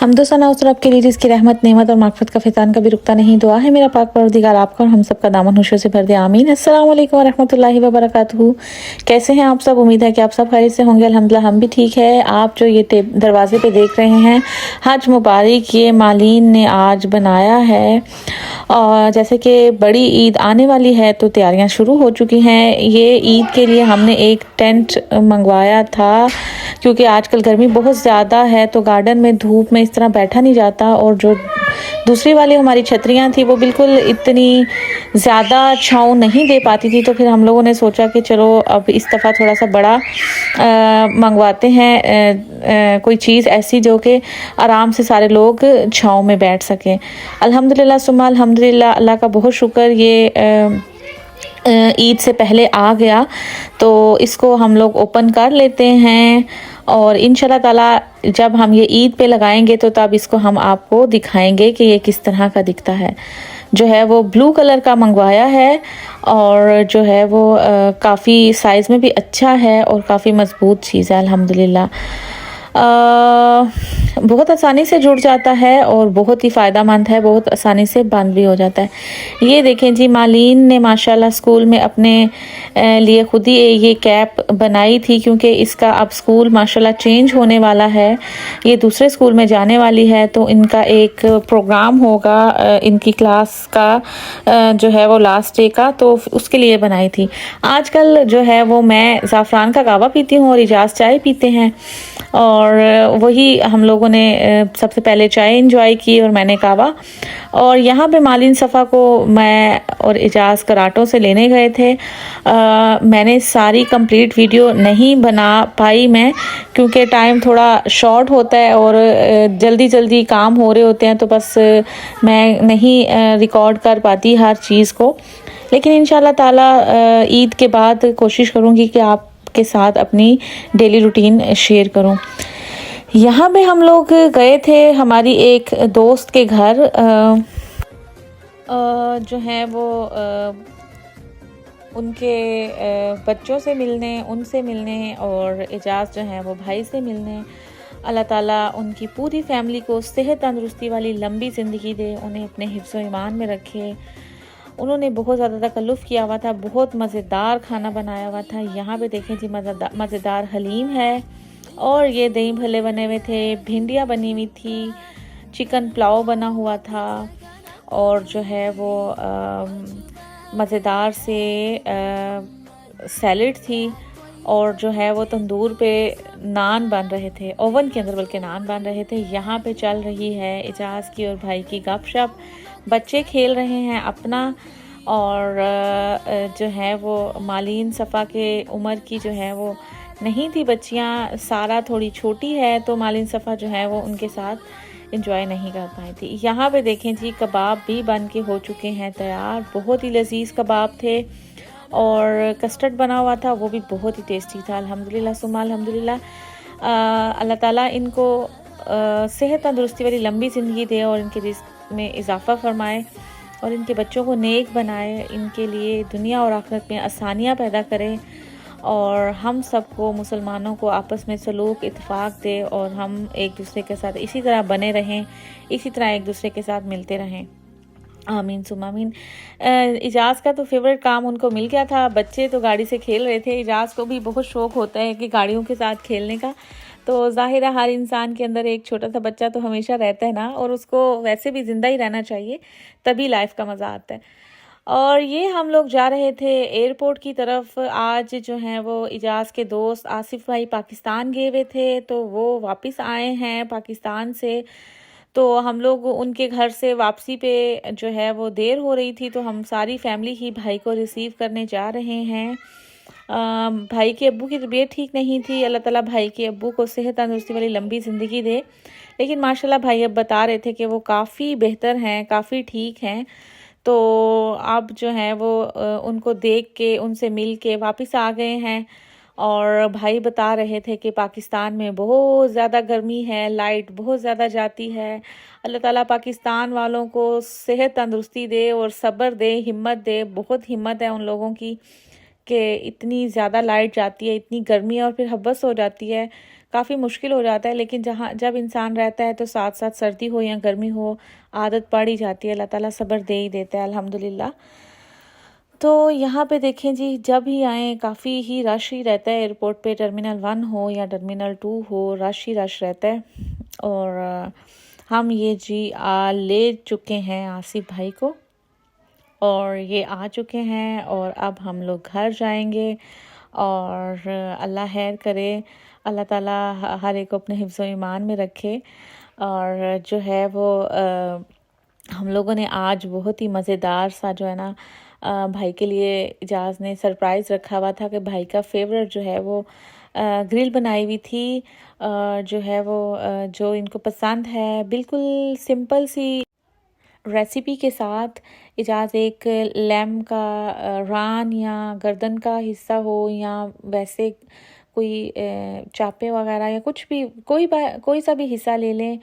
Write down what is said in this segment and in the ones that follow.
हम्दो सना उस रब के लिए जिसकी रहमत नेमत और मागफिरत का फैज़ान कभी रुकता नहीं। दुआ है मेरा पाक परवरदिगार आपका और हम सब का दामन खुशियों से भर दे, आमीन। अस्सलाम वालेकुम वरहमतुल्लाहि वबरकातुहू। कैसे हैं आप सब? उम्मीद है कि आप सब खैरियत से होंगे। अल्हम्दुलिल्लाह हम भी ठीक है। आप जो ये दरवाजे पे देख रहे हैं, हज मुबारक, ये मालीन ने आज बनाया है। और जैसे कि बड़ी ईद आने वाली है तो तैयारियां शुरू हो चुकी हैं। ये ईद के लिए हमने एक टेंट मंगवाया था क्योंकि आजकल गर्मी बहुत ज़्यादा है तो गार्डन में धूप में इस तरह बैठा नहीं जाता। और जो दूसरी वाली हमारी छतरियां थी वो बिल्कुल इतनी ज़्यादा छाँव नहीं दे पाती थी, तो फिर हम लोगों ने सोचा कि चलो अब इस दफ़ा थोड़ा सा बड़ा मंगवाते हैं, कोई चीज़ ऐसी जो कि आराम से सारे लोग छाँव में बैठ सकें। अल्हम्दुलिल्लाह सुम्मा अल्हम्दुलिल्लाह, अल्लाह का बहुत शुक्र, ये ईद से पहले आ गया तो इसको हम लोग ओपन कर लेते हैं। और इंशाल्लाह ताला जब हम ये ईद पे लगाएंगे तो तब इसको हम आपको दिखाएंगे कि ये किस तरह का दिखता है। जो है वो ब्लू कलर का मंगवाया है और जो है वो काफ़ी साइज़ में भी अच्छा है और काफ़ी मज़बूत चीज़ है अल्हम्दुलिल्लाह। बहुत आसानी से जुड़ जाता है और बहुत ही फ़ायदेमंद है, बहुत आसानी से बंद भी हो जाता है। ये देखें जी, मालीन ने माशाल्लाह स्कूल में अपने लिए खुद ही ये कैप बनाई थी क्योंकि इसका अब स्कूल माशाल्लाह चेंज होने वाला है। ये दूसरे स्कूल में जाने वाली है तो इनका एक प्रोग्राम होगा, इनकी क्लास का जो है वो लास्ट डे का, तो उसके लिए बनाई थी। आजकल जो है वो मैं ज़ाफ़रान का कहवा पीती हूँ और इजाज़ चाय पीते हैं और वही हम लोगों ने सबसे पहले चाय इंजॉय की और मैंने कहवा। और यहाँ पे मालिन सफ़ा को मैं और इजाज़ कराटों से लेने गए थे। मैंने सारी कंप्लीट वीडियो नहीं बना पाई मैं क्योंकि टाइम थोड़ा शॉर्ट होता है और जल्दी जल्दी काम हो रहे होते हैं, तो बस मैं नहीं रिकॉर्ड कर पाती हर चीज़ को। लेकिन इंशाल्लाह ताला ईद के बाद कोशिश करूँगी कि आपके साथ अपनी डेली रूटीन शेयर करूँ। यहाँ पे हम लोग गए थे हमारी एक दोस्त के घर, जो है वो उनके बच्चों से मिलने, उनसे मिलने और एजाज़ जो है वो भाई से मिलने। अल्लाह ताला उनकी पूरी फैमिली को सेहत तंदुरुस्ती वाली लंबी ज़िंदगी दे, उन्हें अपने हिफ्ज़ ईमान में रखे। उन्होंने बहुत ज़्यादा तकल्लुफ़ किया हुआ था, बहुत मज़ेदार खाना बनाया हुआ था। यहाँ पे देखें जी, मज़ेदार हलीम है और ये दही भल्ले बने हुए थे, भिंडियाँ बनी हुई थी, चिकन पुलाव बना हुआ था और जो है वो मज़ेदार से सैलड थी और जो है वो तंदूर पे नान बन रहे थे, ओवन के अंदर बल्कि नान बन रहे थे। यहाँ पे चल रही है इजाज़ की और भाई की गपशप, बच्चे खेल रहे हैं अपना। और जो है वो मालीन सफ़ा के उम्र की जो है वो नहीं थी बच्चियाँ, सारा थोड़ी छोटी है तो मालीन सफ़ा जो है वो उनके साथ इंजॉय नहीं कर पाई थी। यहाँ पे देखें जी, कबाब भी बन के हो चुके हैं तैयार। बहुत ही लजीज कबाब थे और कस्टर्ड बना हुआ था, वो भी बहुत ही टेस्टी था। अल्हम्दुलिल्लाह सुम्मा अल्हम्दुलिल्लाह, अल्लाह ताला इनको सेहत तंदुरुस्ती वाली लंबी ज़िंदगी दे और इनके रिज़्क़ में इजाफ़ा फरमाए और इनके बच्चों को नेक बनाए, इनके लिए दुनिया और आखिरत में आसानियाँ पैदा करे और हम सबको मुसलमानों को आपस में सलूक इत्तेफाक दे और हम एक दूसरे के साथ इसी तरह बने रहें, इसी तरह एक दूसरे के साथ मिलते रहें, आमीन सुम्मा आमीन। इजाज़ का तो फेवरेट काम उनको मिल गया था, बच्चे तो गाड़ी से खेल रहे थे। इजाज़ को भी बहुत शौक़ होता है कि गाड़ियों के साथ खेलने का, तो ज़ाहिर है हर इंसान के अंदर एक छोटा सा बच्चा तो हमेशा रहता है ना, और उसको वैसे भी ज़िंदा ही रहना चाहिए, तभी लाइफ का मज़ा आता है। और ये हम लोग जा रहे थे एयरपोर्ट की तरफ। आज जो हैं वो इजाज़ के दोस्त आसिफ भाई पाकिस्तान गए हुए थे, तो वो वापस आए हैं पाकिस्तान से। तो हम लोग उनके घर से वापसी पे जो है वो देर हो रही थी, तो हम सारी फैमिली ही भाई को रिसीव करने जा रहे हैं। भाई के अब्बू की तबीयत ठीक नहीं थी, अल्लाह ताला भाई के अब्बू को सेहत तंदुरुस्ती वाली लंबी ज़िंदगी दे। लेकिन माशाल्लाह भाई अब बता रहे थे कि वो काफ़ी बेहतर हैं, काफ़ी ठीक हैं। तो अब जो है वो उनको देख के, उनसे मिल के वापस आ गए हैं। और भाई बता रहे थे कि पाकिस्तान में बहुत ज़्यादा गर्मी है, लाइट बहुत ज़्यादा जाती है। अल्लाह ताला पाकिस्तान वालों को सेहत तंदुरुस्ती दे और सब्र दे, हिम्मत दे। बहुत हिम्मत है उन लोगों की कि इतनी ज़्यादा लाइट जाती है, इतनी गर्मी है और फिर हब्स हो जाती है। काफ़ी मुश्किल हो जाता है, लेकिन जब इंसान रहता है तो साथ साथ सर्दी हो या गर्मी हो आदत पड़ ही जाती है। अल्लाह ताला सब्र दे ही देता है अल्हम्दुलिल्लाह। तो यहाँ पे देखें जी, जब ही आएँ काफ़ी ही रश ही रहता है एयरपोर्ट पे, टर्मिनल 1 हो या टर्मिनल 2 हो, रश ही रश रहता है। और हम ये जी ले चुके हैं आसिफ भाई को, और ये आ चुके हैं, और अब हम लोग घर जाएंगे। और अल्लाह खैर करे, अल्लाह ताला हर एक को अपने हिफ्ज़ व ईमान में रखे। और जो है वो हम लोगों ने आज बहुत ही मज़ेदार सा जो है ना भाई के लिए इजाज़ ने सरप्राइज़ रखा हुआ था कि भाई का फेवरेट जो है वो ग्रिल बनाई हुई थी, जो है वो जो इनको पसंद है, बिल्कुल सिंपल सी रेसिपी के साथ। इजाज़ एक लैम का रान या गर्दन का हिस्सा हो या वैसे कोई चापे वगैरह या कुछ भी, कोई सा भी हिस्सा ले लें,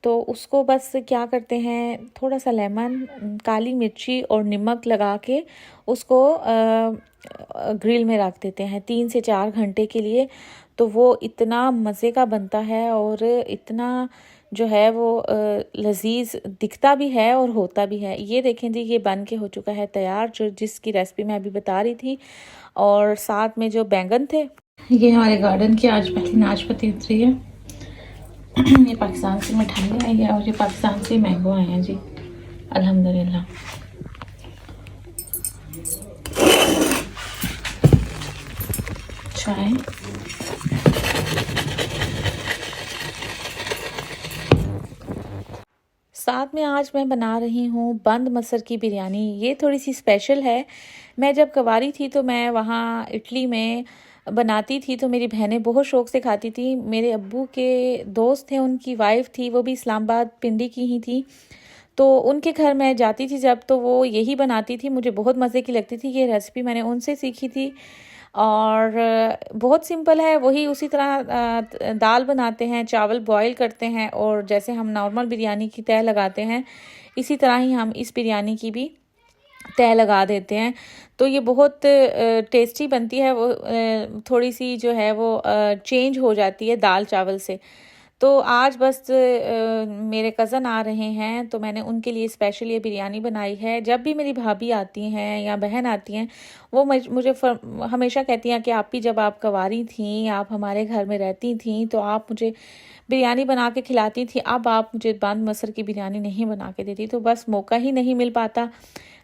तो उसको बस क्या करते हैं, थोड़ा सा लेमन, काली मिर्ची और नमक लगा के उसको ग्रिल में रख देते हैं 3 से 4 घंटे के लिए। तो वो इतना मज़े का बनता है और इतना जो है वो लजीज दिखता भी है और होता भी है। ये देखें जी, ये बन के हो चुका है तैयार, जिसकी रेसिपी मैं अभी बता रही थी। और साथ में जो बैंगन थे, ये हमारे गार्डन की आज पहली नाशपाती उतरी है। ये पाकिस्तान से मिठाई आई है और ये पाकिस्तान से मैंगो आए हैं जी, अल्हम्दुलिल्लाह। चाय, साथ में आज मैं बना रही हूँ बंद मसर की बिरयानी। ये थोड़ी सी स्पेशल है। मैं जब कवारी थी तो मैं वहाँ इटली में बनाती थी, तो मेरी बहनें बहुत शौक़ से खाती थी। मेरे अब्बू के दोस्त थे, उनकी वाइफ थी, वो भी इस्लामाबाद पिंडी की ही थी, तो उनके घर मैं जाती थी जब, तो वो यही बनाती थी, मुझे बहुत मज़े की लगती थी। ये रेसिपी मैंने उनसे सीखी थी और बहुत सिंपल है। वही उसी तरह दाल बनाते हैं, चावल बॉईल करते हैं और जैसे हम नॉर्मल बिरयानी की तह लगाते हैं, इसी तरह ही हम इस बिरयानी की भी तह लगा देते हैं। तो ये बहुत टेस्टी बनती है। वो थोड़ी सी जो है वो चेंज हो जाती है दाल चावल से। तो आज बस मेरे कज़न आ रहे हैं, तो मैंने उनके लिए स्पेशल ये बिरयानी बनाई है। जब भी मेरी भाभी आती हैं या बहन आती हैं, वो मुझे हमेशा कहती हैं कि आप ही जब आप कवारी थीं, आप हमारे घर में रहती थीं, तो आप मुझे बिरयानी बना के खिलाती थी, अब आप मुझे बंद मसर की बिरयानी नहीं बना के देती। तो बस मौका ही नहीं मिल पाता।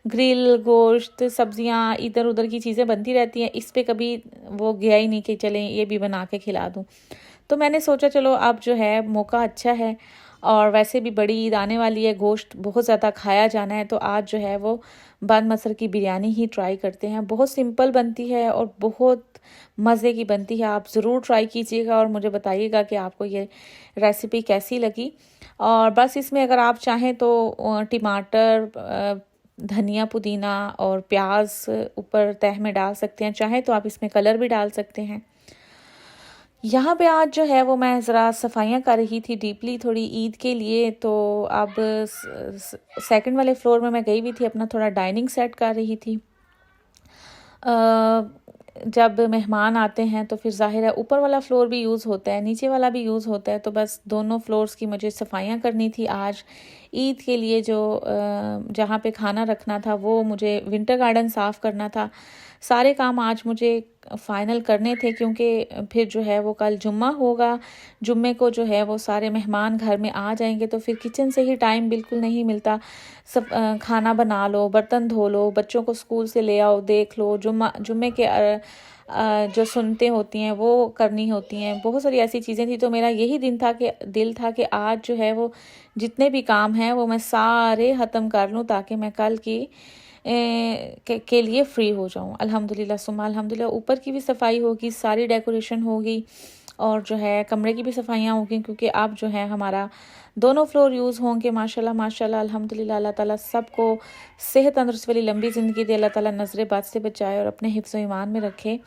ग्रिल, गोश्त, सब्जियां, इधर उधर की चीज़ें बनती रहती हैं, इस पे कभी वो गया ही नहीं कि चलें ये भी बना के खिला दूँ। तो मैंने सोचा चलो अब जो है मौका अच्छा है, और वैसे भी बड़ी ईद आने वाली है, गोश्त बहुत ज़्यादा खाया जाना है, तो आज जो है वो बंद मसर की बिरयानी ही ट्राई करते हैं। बहुत सिंपल बनती है और बहुत मज़े की बनती है। आप ज़रूर ट्राई कीजिएगा और मुझे बताइएगा कि आपको ये रेसिपी कैसी लगी। और बस इसमें अगर आप चाहें तो टमाटर, धनिया, पुदीना और प्याज ऊपर तह में डाल सकते हैं, चाहे तो आप इसमें कलर भी डाल सकते हैं। यहाँ पे आज जो है वो मैं ज़रा सफाइयाँ कर रही थी डीपली थोड़ी ईद के लिए। तो अब सेकंड वाले फ्लोर में मैं गई हुई थी, अपना थोड़ा डाइनिंग सेट कर रही थी। जब मेहमान आते हैं तो फिर ज़ाहिर है ऊपर वाला फ्लोर भी यूज़ होता है, नीचे वाला भी यूज़ होता है, तो बस दोनों फ्लोर्स की मुझे सफाइयाँ करनी थी आज ईद के लिए। जो जहाँ पे खाना रखना था वो मुझे विंटर गार्डन साफ़ करना था। सारे काम आज मुझे फ़ाइनल करने थे, क्योंकि फिर जो है वो कल जुम्मा होगा। जुम्मे को जो है वो सारे मेहमान घर में आ जाएंगे, तो फिर किचन से ही टाइम बिल्कुल नहीं मिलता। सब खाना बना लो, बर्तन धो लो, बच्चों को स्कूल से ले आओ, देख लो, जुम्मे के जो सुनते होती हैं वो करनी होती हैं, बहुत सारी ऐसी चीज़ें थी। तो मेरा यही दिल था कि आज जो है वो जितने भी काम हैं वो मैं सारे ख़त्म कर लूँ, ताकि मैं कल के लिए फ़्री हो जाऊँ। अल्हम्दुलिल्लाह सुम्मा अल्हम्दुलिल्लाह। ऊपर की भी सफाई होगी, सारी डेकोरेशन होगी, और जो है कमरे की भी सफाइयाँ होंगी, क्योंकि अब जो है हमारा दोनों फ्लोर यूज़ होंगे। माशाल्लाह माशाल्लाह अल्हम्दुलिल्लाह। अल्लाह ताला सबको सेहत तंदुरुस्ती वाली लंबी ज़िंदगी दे, अल्लाह ताला नज़र बद से बचाए और अपने हिफ्ज़ व ईमान में रखे।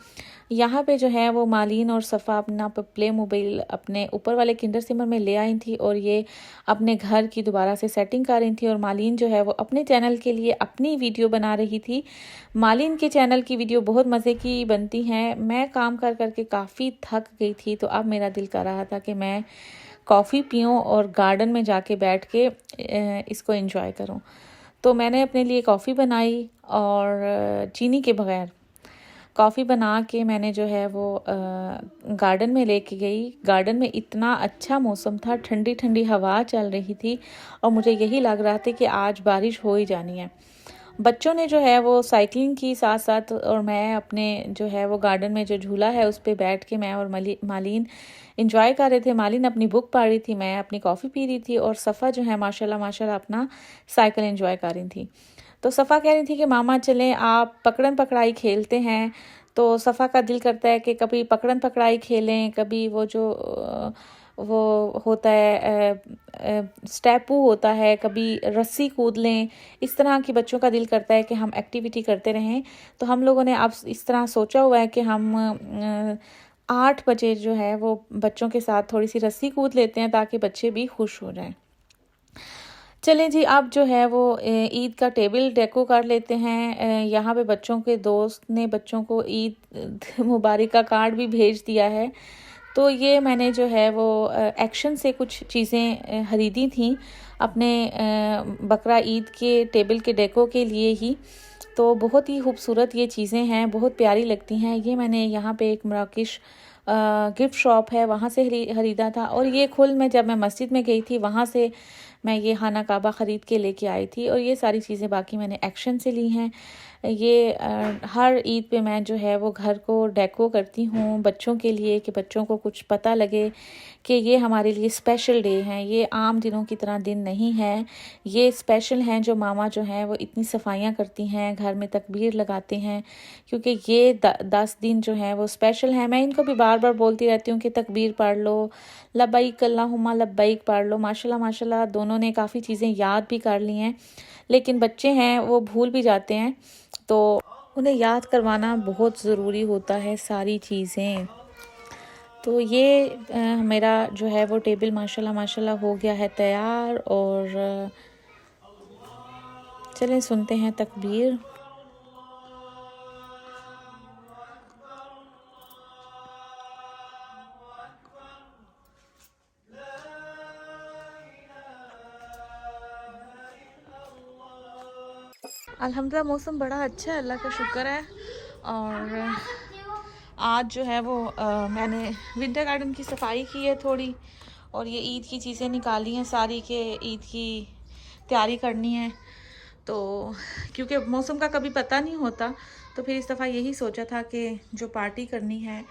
यहाँ पे जो है वो मालीन और सफ़ा अपना प्ले मोबाइल अपने ऊपर वाले किंडर सिमर में ले आई थी और ये अपने घर की दोबारा से सेटिंग कर रही थी। और मालीन जो है वो अपने चैनल के लिए अपनी वीडियो बना रही थी। मालीन के चैनल की वीडियो बहुत मज़े की बनती हैं। मैं काम कर करके काफ़ी थक गई थी, तो अब मेरा दिल कर रहा था कि मैं कॉफ़ी पीऊँ और गार्डन में जाके बैठ के इसको एंजॉय करूँ। तो मैंने अपने लिए कॉफ़ी बनाई और चीनी के बगैर कॉफ़ी बना के मैंने जो है वो गार्डन में लेके गई। गार्डन में इतना अच्छा मौसम था, ठंडी ठंडी हवा चल रही थी और मुझे यही लग रहा था कि आज बारिश हो ही जानी है। बच्चों ने जो है वो साइकिलिंग की साथ साथ, और मैं अपने जो है वो गार्डन में जो झूला है उस पर बैठ के मैं और मालीन इंजॉय कर रहे थे। मालीन अपनी बुक पढ़ रही थी, मैं अपनी कॉफ़ी पी रही थी और सफ़ा जो है माशाल्लाह माशाल्लाह अपना साइकिल एंजॉय कर रही थी। तो सफ़ा कह रही थी कि मामा चलें आप पकड़न पकड़ाई खेलते हैं। तो सफ़ा का दिल करता है कि कभी पकड़न पकड़ाई खेलें, कभी वो जो वो होता है स्टेपू होता है, कभी रस्सी कूद लें। इस तरह की बच्चों का दिल करता है कि हम एक्टिविटी करते रहें। तो हम लोगों ने अब इस तरह सोचा हुआ है कि हम 8 बजे जो है वो बच्चों के साथ थोड़ी सी रस्सी कूद लेते हैं ताकि बच्चे भी खुश हो जाएं। चलें जी, अब जो है वो ईद का टेबल डेको कर लेते हैं। यहाँ पे बच्चों के दोस्त ने बच्चों को ईद मुबारक का कार्ड भी भेज दिया है। तो ये मैंने जो है वो एक्शन से कुछ चीज़ें ख़रीदी थी अपने बकरा ईद के टेबल के डेको के लिए ही। तो बहुत ही खूबसूरत ये चीज़ें हैं, बहुत प्यारी लगती हैं। ये मैंने यहाँ पे एक मराकिश गिफ्ट शॉप है वहाँ से ख़रीदा था, और ये मैं जब मैं मस्जिद में गई थी वहाँ से मैं ये खाना काबा ख़रीद के लेके आई थी। और ये सारी चीज़ें बाकी मैंने एक्शन से ली हैं। ये हर ईद पे मैं जो है वो घर को डेको करती हूँ बच्चों के लिए, कि बच्चों को कुछ पता लगे कि ये हमारे लिए स्पेशल डे हैं। ये आम दिनों की तरह दिन नहीं है, ये स्पेशल हैं। जो मामा जो हैं वो इतनी सफाइयाँ करती हैं, घर में तकबीर लगाते हैं, क्योंकि ये 10 दिन जो हैं वो स्पेशल हैं। मैं इनको भी बार बार बोलती रहती हूँ कि तकबीर पढ़ लो, लब्बैक अल्लाहुम्मा लब्बैक पढ़ लो। माशाल्लाह माशाल्लाह दोनों ने काफ़ी चीज़ें याद भी कर ली हैं, लेकिन बच्चे हैं वो भूल भी जाते हैं, तो उन्हें याद करवाना बहुत ज़रूरी होता है सारी चीज़ें। तो ये मेरा जो है वो टेबल माशाल्लाह माशाल्लाह हो गया है तैयार। और चलें सुनते हैं तकबीर। अल्हम्दुलिल्लाह मौसम बड़ा अच्छा है, अल्लाह का शुक्र है। और आज जो है वो मैंने विंटर गार्डन की सफाई की है थोड़ी, और ये ईद की चीज़ें निकाली हैं सारी के ईद की तैयारी करनी है। तो क्योंकि मौसम का कभी पता नहीं होता, तो फिर इस दफ़ा यही सोचा था कि जो पार्टी करनी है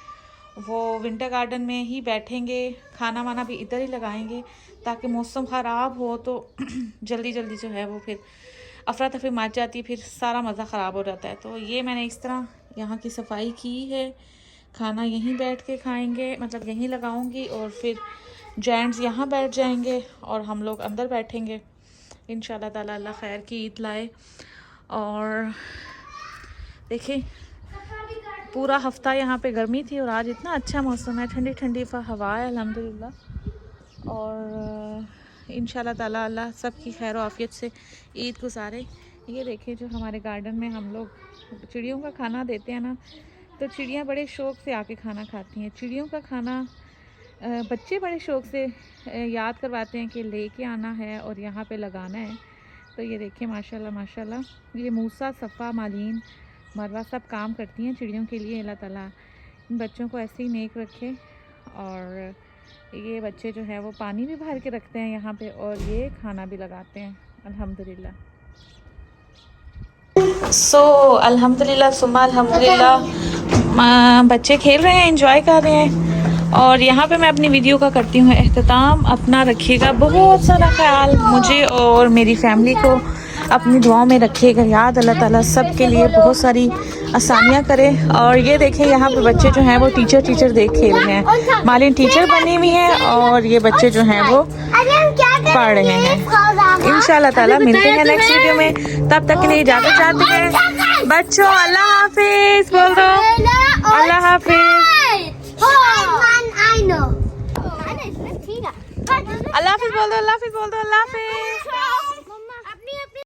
वो विंटर गार्डन में ही बैठेंगे, खाना वाना भी इधर ही लगाएंगे, ताकि मौसम ख़राब हो तो जल्दी जल्दी जो है वो फिर अफरा तफरी मच जाती है, फिर सारा मज़ा ख़राब हो जाता है। तो ये मैंने इस तरह यहाँ की सफाई की है। खाना यहीं बैठ के खाएंगे, मतलब यहीं लगाऊंगी, और फिर जेंट्स यहाँ बैठ जाएंगे और हम लोग अंदर बैठेंगे इंशाल्लाह ताला। अल्लाह खैर की ईद लाए। और देखिए पूरा हफ्ता यहाँ पे गर्मी थी और आज इतना अच्छा मौसम है, ठंडी ठंडी हवा है अल्हम्दुलिल्लाह। और इंशाल्लाह ताला अल्लाह सब की खैर आफियत से ईद गुजारे। ये देखिए जो हमारे गार्डन में हम लोग चिड़ियों का खाना देते हैं ना, तो चिड़ियाँ बड़े शौक़ से आके खाना खाती हैं। चिड़ियों का खाना बच्चे बड़े शौक़ से याद करवाते हैं कि लेके आना है और यहाँ पे लगाना है। तो ये देखिए माशाल्लाह माशाल्लाह ये मूसा, सफ़ा, मालीन, मरवा सब काम करती हैं चिड़ियों के लिए। अल्लाह ताला इन बच्चों को ऐसे ही नेक रखे। और ये बच्चे जो है वो पानी भी भर के रखते हैं यहाँ पे, और ये खाना भी लगाते हैं अल्हम्दुलिल्लाह। अल्हम्दुलिल्लाह सुम्मा अल्हम्दुलिल्लाह बच्चे खेल रहे हैं, एंजॉय कर रहे हैं। और यहाँ पे मैं अपनी वीडियो का करती हूँ एख्तिताम। अपना रखिएगा बहुत सारा ख्याल, मुझे और मेरी फैमिली को अपनी दुआओं में रखिएगा याद। अल्लाह ताला सब के लिए बहुत सारी आसानियाँ करे। और ये देखें यहाँ पे बच्चे जो हैं वो टीचर देख खेल रहे हैं। मालिन टीचर बनी हुई है और ये बच्चे जो हैं वो पढ़ रहे हैं। इंशाल्लाह ताला मिलते हैं नेक्स्ट वीडियो में, तब तक के लिए इजाज़त चाहते हैं बच्चों। अल्लाह हाफिज़ बोल दो। अल्लाह हाफिज। I know. अल्लाह हाफिज बोल दो, अल्लाह हाफिज बोल दो, अल्लाह हाफिज।